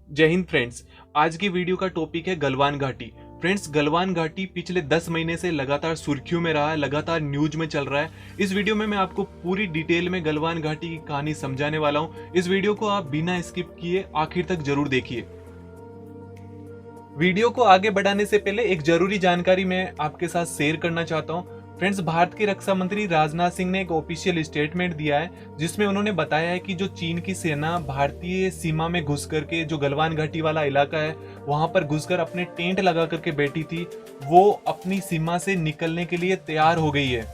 जय हिंद फ्रेंड्स। आज की वीडियो का टॉपिक है गलवान घाटी। फ्रेंड्स, गलवान घाटी पिछले 10 महीने से लगातार सुर्खियों में रहा है, लगातार न्यूज में चल रहा है। इस वीडियो में मैं आपको पूरी डिटेल में गलवान घाटी की कहानी समझाने वाला हूं। इस वीडियो को आप बिना स्किप किए आखिर तक जरूर देखिए। वीडियो को आगे बढ़ाने से पहले एक जरूरी जानकारी मैं आपके साथ शेयर करना चाहता हूं। फ्रेंड्स, भारत के रक्षा मंत्री राजनाथ सिंह ने एक ऑफिशियल स्टेटमेंट दिया है जिसमें उन्होंने बताया है कि जो चीन की सेना भारतीय सीमा में घुस करके, जो गलवान घाटी वाला इलाका है वहां पर घुसकर अपने टेंट लगा करके बैठी थी, वो अपनी सीमा से निकलने के लिए तैयार हो गई है।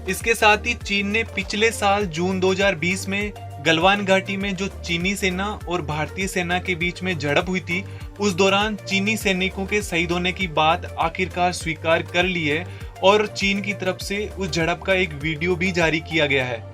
इसके साथ ही चीन ने पिछले साल जून 2020 में गलवान घाटी में जो चीनी सेना और भारतीय सेना के बीच में झड़प हुई थी, उस दौरान चीनी सैनिकों के शहीद होने की बात आखिरकार स्वीकार कर ली है और चीन की तरफ से उस झड़प का एक वीडियो भी जारी किया गया है।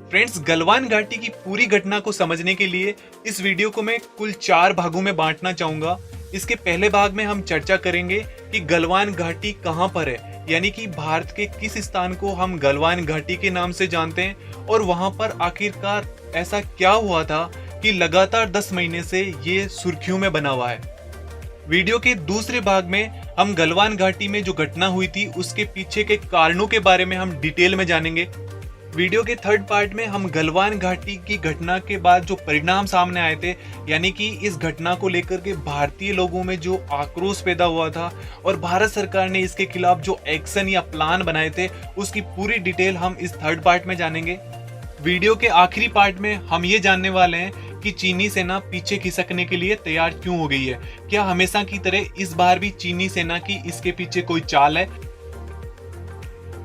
फ्रेंड्स, गलवान घाटी की पूरी घटना को समझने के लिए इस वीडियो को मैं कुल 4 भागों में बांटना चाहूंगा। इसके पहले भाग में हम चर्चा करेंगे कि गलवान घाटी कहां पर है, यानी कि भारत के किस स्थान को हम गलवान घाटी के नाम से जानते हैं और वहां पर आखिरकार ऐसा क्या हुआ था कि लगातार 10 महीने से ये सुर्खियों में बना हुआ है। वीडियो के दूसरे भाग में हम गलवान घाटी में जो घटना हुई थी उसके पीछे के कारणों के बारे में हम डिटेल में जानेंगे। वीडियो के थर्ड पार्ट में हम गलवान घाटी की घटना के बाद जो परिणाम सामने आए थे, यानी कि इस घटना को लेकर के भारतीय लोगों में जो आक्रोश पैदा हुआ था और भारत सरकार ने इसके खिलाफ जो एक्शन या प्लान बनाए थे, उसकी पूरी डिटेल हम इस थर्ड पार्ट में जानेंगे। वीडियो के आखिरी पार्ट में हम ये जानने वाले हैं कि चीनी सेना पीछे खिसकने के लिए तैयार क्यों हो गई है। क्या हमेशा की तरह इस बार भी चीनी सेना की इसके पीछे कोई चाल है?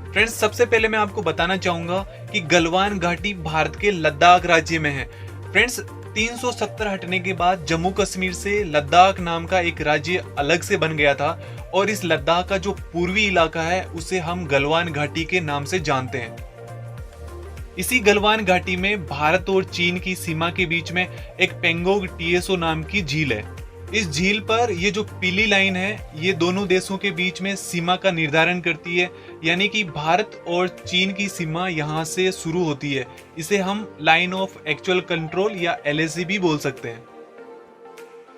फ्रेंड्स, सबसे पहले मैं आपको बताना चाहूंगा कि गलवान घाटी भारत के लद्दाख राज्य में है। फ्रेंड्स, 370 हटने के बाद जम्मू कश्मीर से लद्दाख नाम का एक राज्य अलग से बन गया था और इस लद्दाख का जो पूर्वी इलाका है उसे हम गलवान घाटी के नाम से जानते हैं। इसी गलवान घाटी में भारत और चीन की सीमा के बीच में एक पेंगोंग टीएसओ नाम की झील है। इस झील पर ये जो पीली लाइन है, ये दोनों देशों के बीच में सीमा का निर्धारण करती है, यानी कि भारत और चीन की सीमा यहाँ से शुरू होती है। इसे हम लाइन ऑफ एक्चुअल कंट्रोल या LAC भी बोल सकते हैं।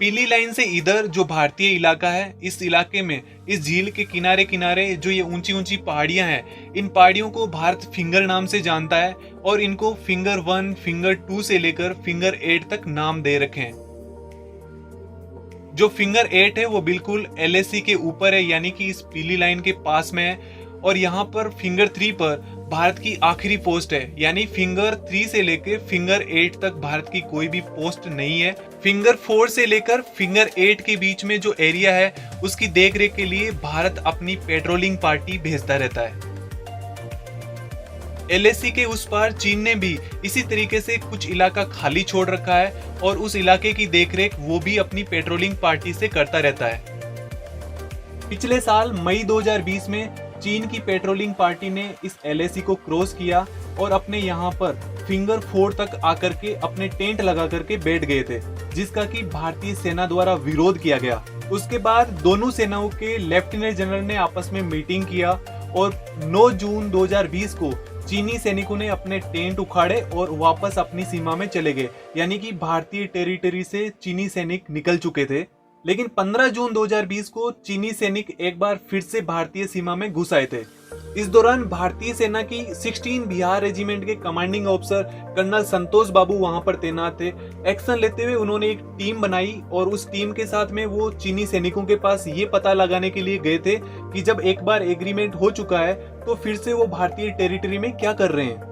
पीली लाइन से इधर जो भारतीय इलाका है, इस इलाके में इस झील के किनारे किनारे जो ये ऊंची ऊंची पहाड़ियां हैं, इन पहाड़ियों को भारत फिंगर नाम से जानता है और इनको फिंगर 1, फिंगर 2 से लेकर फिंगर 8 तक नाम दे रखे हैं। जो फिंगर 8 है वो बिल्कुल LAC के ऊपर है, यानी कि इस पीली लाइन के पास में है। और यहाँ पर फिंगर 3 पर भारत की आखिरी पोस्ट है, यानी फिंगर 3 से लेकर फिंगर 8 तक भारत की कोई भी पोस्ट नहीं है। फिंगर 4 से लेकर फिंगर 8 के बीच में जो एरिया है उसकी देखरेख के लिए भारत अपनी पेट्रोलिंग पार्टी भेजता रहता है। LAC के उस पार चीन ने भी इसी तरीके से कुछ इलाका खाली छोड़ रखा है और उस इलाके की देखरेख वो भी अपनी पेट्रोलिंग पार्टी से करता रहता है। पिछले साल मई 2020 में चीन की पेट्रोलिंग पार्टी ने इस LAC को क्रॉस किया और अपने यहाँ पर फिंगर 4 तक आकर के अपने टेंट लगा करके बैठ गए थे, जिसका कि भारतीय सेना द्वारा विरोध किया गया। उसके बाद दोनों सेनाओं के लेफ्टिनेंट जनरल ने आपस में मीटिंग किया और 9 जून 2020 को चीनी सैनिकों ने अपने टेंट उखाड़े और वापस अपनी सीमा में चले गए, यानी कि भारतीय टेरिटरी से चीनी सैनिक निकल चुके थे। लेकिन 15 जून 2020 को चीनी सैनिक एक बार फिर से भारतीय सीमा में घुस आए थे। इस दौरान भारतीय सेना की 16 बिहार रेजिमेंट के कमांडिंग ऑफिसर कर्नल संतोष बाबू वहां पर तैनात थे। एक्शन लेते हुए उन्होंने एक टीम बनाई और उस टीम के साथ में वो चीनी सैनिकों के पास ये पता लगाने के लिए गए थे कि जब एक बार एग्रीमेंट हो चुका है तो फिर से वो भारतीय टेरिटरी में क्या कर रहे हैं।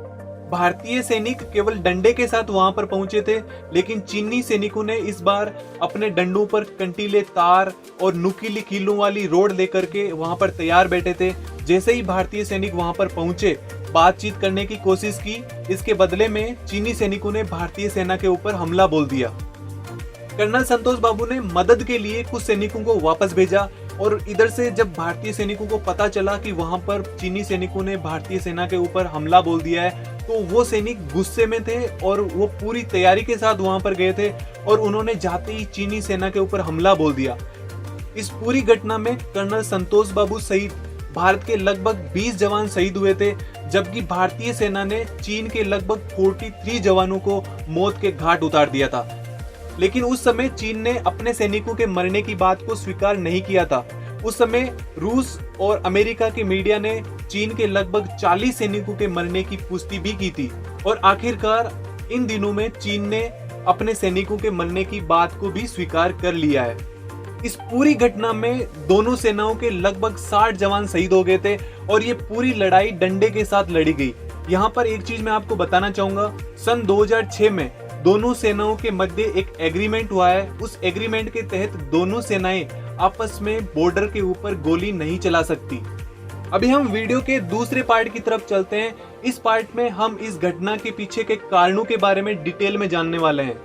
भारतीय सैनिक केवल डंडे के साथ वहां पर पहुंचे थे, लेकिन चीनी सैनिकों ने इस बार अपने डंडों पर कंटीले तार और नुकीली कीलों वाली रोड लेकर के वहां पर तैयार बैठे थे। जैसे ही भारतीय सैनिक वहां पर पहुंचे, बातचीत करने की कोशिश की। इसके बदले में चीनी सैनिकों ने भारतीय सेना के ऊपर हमला बोल दिया। कर्नल संतोष बाबू ने मदद के लिए कुछ सैनिकों को वापस भेजा और इधर से जब भारतीय सैनिकों को पता चला कि वहां पर चीनी सैनिकों ने भारतीय सेना के ऊपर हमला बोल दिया है, तो वो सैनिक गुस्से में थे और वो पूरी तैयारी के साथ वहां पर गए थे और उन्होंने जाते ही चीनी सेना के ऊपर हमला बोल दिया। इस पूरी घटना में कर्नल संतोष बाबू सहित भारत के लगभग 20 जवान शहीद हुए थे, जबकि भारतीय सेना ने चीन के लगभग 43 जवानों को मौत के घाट उतार दिया था। लेकिन उस समय चीन ने अपने सैनिकों के मरने की बात को स्वीकार नहीं किया था। उस समय रूस और अमेरिका के मीडिया ने चीन के लगभग 40 सैनिकों के मरने की पुष्टि भी की थी और आखिरकार इन दिनों में चीन ने अपने सैनिकों के मरने की बात को भी स्वीकार कर लिया है। इस पूरी घटना में दोनों सेनाओं के लगभग 60 जवान शहीद हो गए थे और ये पूरी लड़ाई डंडे के साथ लड़ी गई। यहाँ पर एक चीज मैं आपको बताना चाहूंगा, सन 2006 में दोनों सेनाओं के मध्य एक एग्रीमेंट हुआ है। उस एग्रीमेंट के तहत दोनों सेनाएं आपस में बॉर्डर के ऊपर गोली नहीं चला सकती। अभी हम वीडियो के दूसरे पार्ट की तरफ चलते हैं। इस पार्ट में हम इस घटना के पीछे के कारणों के बारे में डिटेल में जानने वाले हैं।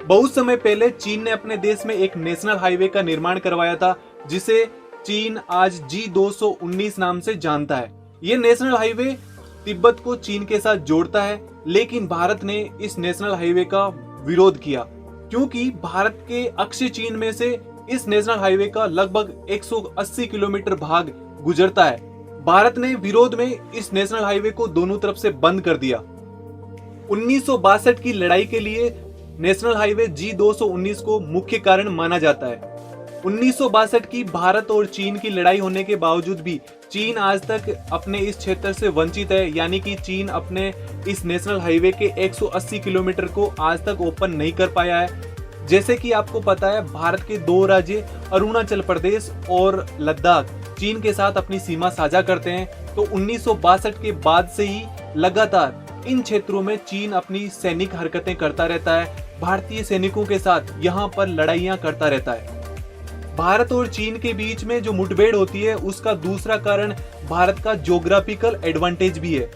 बहुत समय पहले चीन ने अपने देश में एक नेशनल हाईवे का निर्माण करवाया था, जिसे चीन आज G219 नाम से जानता है। ये नेशनल हाईवे तिब्बत को चीन के साथ जोड़ता है, लेकिन भारत ने इस नेशनल हाईवे का विरोध किया क्योंकि भारत के अक्षय चीन में से इस नेशनल हाईवे का लगभग 180 किलोमीटर भाग गुजरता है। भारत ने विरोध में इस नेशनल हाईवे को दोनों तरफ से बंद कर दिया। 1962 की लड़ाई के लिए नेशनल हाईवे G219 को मुख्य कारण माना जाता है। 1962 की भारत और चीन की लड़ाई होने के बावजूद भी चीन आज तक अपने इस क्षेत्र से वंचित है, यानी कि चीन अपने इस नेशनल हाईवे के 180 किलोमीटर को आज तक ओपन नहीं कर पाया है। जैसे कि आपको पता है, भारत के दो राज्य अरुणाचल प्रदेश और लद्दाख चीन के साथ अपनी सीमा साझा करते हैं। तो 1962 के बाद से ही लगातार इन क्षेत्रों में चीन अपनी सैनिक हरकतें करता रहता है, भारतीय सैनिकों के साथ यहाँ पर लड़ाइयाँ करता रहता है। भारत और चीन के बीच में जो मुठभेड़ होती है, उसका दूसरा कारण भारत का ज्योग्राफिकल एडवांटेज भी है।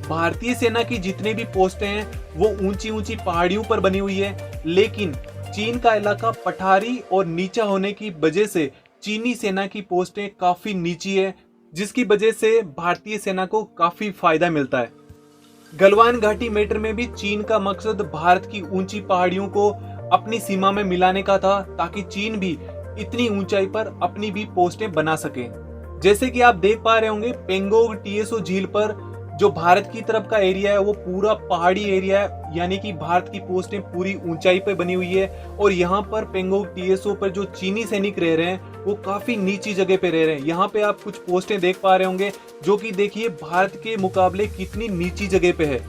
भारतीय सेना की जितनी भी पोस्टें हैं वो ऊंची ऊंची पहाड़ियों पर बनी हुई है, लेकिन चीन का इलाका पठारी और नीचा होने की वजह से चीनी सेना की पोस्टें काफी नीची है, जिसकी वजह से भारतीय सेना को काफी फायदा मिलता है। गलवान घाटी मैटर में भी चीन का मकसद भारत की ऊंची पहाड़ियों को अपनी सीमा में मिलाने का था, ताकि चीन भी इतनी ऊंचाई पर अपनी भी पोस्टें बना सके। जैसे कि आप देख पा रहे होंगे, पेंगोंग TSO झील पर जो भारत की तरफ का एरिया है वो पूरा पहाड़ी एरिया है, यानी कि भारत की पोस्टें पूरी ऊंचाई पर बनी हुई है। और यहाँ पर पेंगोंग TSO पर जो चीनी सैनिक रह रहे हैं वो काफी नीची जगह पे रह रहे हैं। यहाँ पे आप कुछ पोस्टें देख पा रहे होंगे, जो कि देखिए भारत के मुकाबले कितनी नीची जगह पे है।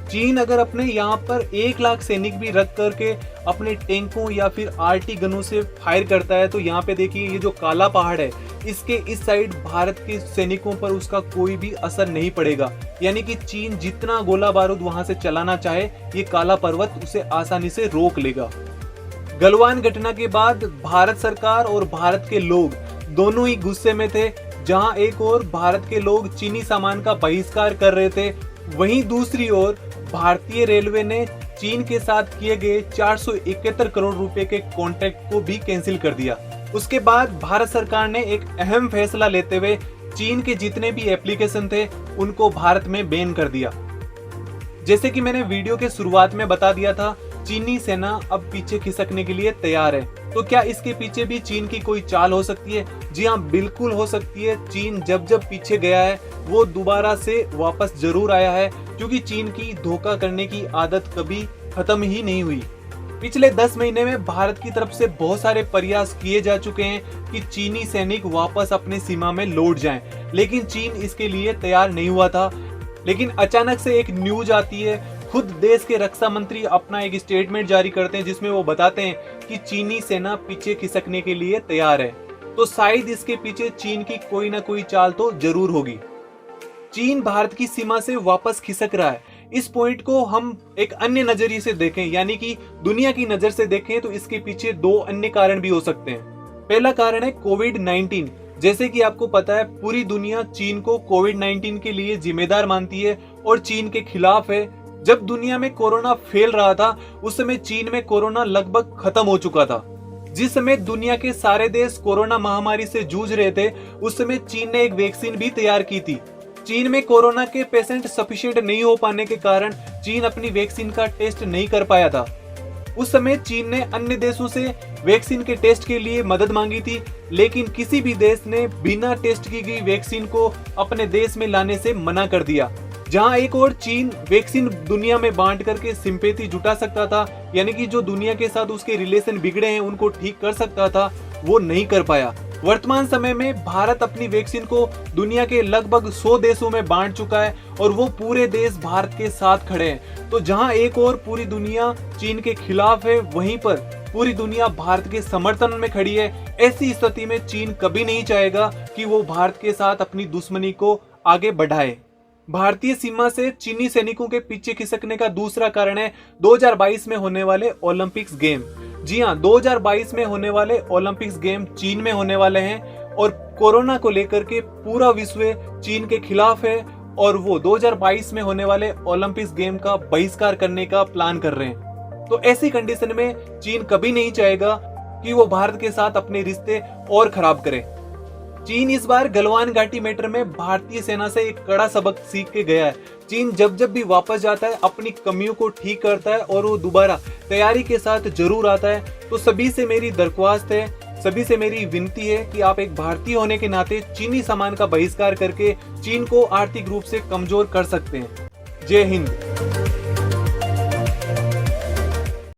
चीन अगर अपने यहाँ पर 1 लाख सैनिक भी रख करके अपने टैंकों या फिर RT गनों से फायर करता है, तो यहाँ पे देखिए ये जो काला पहाड़ है, इसके इस साइड भारत के सैनिकों पर उसका कोई भी असर नहीं पड़ेगा। यानी कि चीन जितना गोला बारूद वहां से चलाना चाहे, ये काला पर्वत उसे आसानी से रोक लेगा। गलवान घटना के बाद भारत सरकार और भारत के लोग दोनों ही गुस्से में थे। जहां एक ओर भारत के लोग चीनी सामान का बहिष्कार कर रहे थे, वहीं दूसरी ओर भारतीय रेलवे ने चीन के साथ किए गए 471 करोड़ रुपए के कॉन्ट्रैक्ट को भी कैंसिल कर दिया। उसके बाद भारत सरकार ने एक अहम फैसला लेते हुए चीन के जितने भी एप्लीकेशन थे उनको भारत में बैन कर दिया। जैसे कि मैंने वीडियो के शुरुआत में बता दिया था, चीनी सेना अब पीछे खिसकने के लिए तैयार है। तो क्या इसके पीछे भी चीन की कोई चाल हो सकती है? जी हाँ, बिल्कुल हो सकती है। चीन जब जब पीछे गया है वो दोबारा से वापस जरूर आया है, क्योंकि चीन की धोखा करने की आदत कभी खत्म ही नहीं हुई। पिछले 10 महीने में भारत की तरफ से बहुत सारे प्रयास किए जा चुके हैं कि चीनी सैनिक वापस अपनी सीमा में लौट जाएं, लेकिन चीन इसके लिए तैयार नहीं हुआ था। लेकिन अचानक से एक न्यूज आती है, खुद देश के रक्षा मंत्री अपना एक स्टेटमेंट जारी करते हैं जिसमें वो बताते हैं कि चीनी सेना पीछे खिसकने के लिए तैयार है। तो शायद इसके पीछे चीन की कोई ना कोई चाल तो जरूर होगी। चीन भारत की सीमा से वापस खिसक रहा है। इस पॉइंट को हम एक अन्य नजरिए से देखें, यानी कि दुनिया की नजर से देखें, तो इसके पीछे दो अन्य कारण भी हो सकते हैं। पहला कारण है कोविड-19। जैसे कि आपको पता है, पूरी दुनिया चीन को कोविड-19 के लिए जिम्मेदार मानती है और चीन के खिलाफ है। जब दुनिया में कोरोना फैल रहा था, उस समय चीन में कोरोना लगभग खत्म हो चुका था। जिस समय दुनिया के सारे देश कोरोना महामारी से जूझ रहे थे, उस समय चीन ने एक वैक्सीन भी तैयार की थी। चीन में कोरोना के पेशेंट सफिशिएंट नहीं हो पाने के कारण चीन अपनी वैक्सीन का टेस्ट नहीं कर पाया था। उस समय चीन ने अन्य देशों से वैक्सीन के टेस्ट के लिए मदद मांगी थी, लेकिन किसी भी देश ने बिना टेस्ट की गई वैक्सीन को अपने देश में लाने से मना कर दिया। जहां एक और चीन वैक्सीन दुनिया में बांट करके सिंपैथी जुटा सकता था, यानी कि जो दुनिया के साथ उसके रिलेशन बिगड़े हैं उनको ठीक कर सकता था, वो नहीं कर पाया। वर्तमान समय में भारत अपनी वैक्सीन को दुनिया के लगभग 100 देशों में बांट चुका है और वो पूरे देश भारत के साथ खड़े हैं। तो जहां एक और पूरी दुनिया चीन के खिलाफ है, वहीं पर पूरी दुनिया भारत के समर्थन में खड़ी है। ऐसी स्थिति में चीन कभी नहीं चाहेगा कि वो भारत के साथ अपनी दुश्मनी को आगे बढ़ाए। भारतीय सीमा से चीनी सैनिकों के पीछे खिसकने का दूसरा कारण है 2022 में होने वाले ओलंपिक्स गेम। जी हाँ, 2022 में होने वाले ओलंपिक्स गेम चीन में होने वाले हैं और कोरोना को लेकर के पूरा विश्व चीन के खिलाफ है और वो 2022 में होने वाले ओलंपिक्स गेम का बहिष्कार करने का प्लान कर रहे हैं। तो ऐसी कंडीशन में चीन कभी नहीं चाहेगा कि वो भारत के साथ अपने रिश्ते और खराब करे। चीन इस बार गलवान घाटी मैटर में भारतीय सेना से एक कड़ा सबक सीख के गया है। चीन जब जब भी वापस जाता है अपनी कमियों को ठीक करता है और वो दोबारा तैयारी के साथ जरूर आता है। तो सभी से मेरी दरख्वास्त है, सभी से मेरी विनती है कि आप एक भारतीय होने के नाते चीनी सामान का बहिष्कार करके चीन को आर्थिक रूप से कमजोर कर सकते हैं। जय हिंद।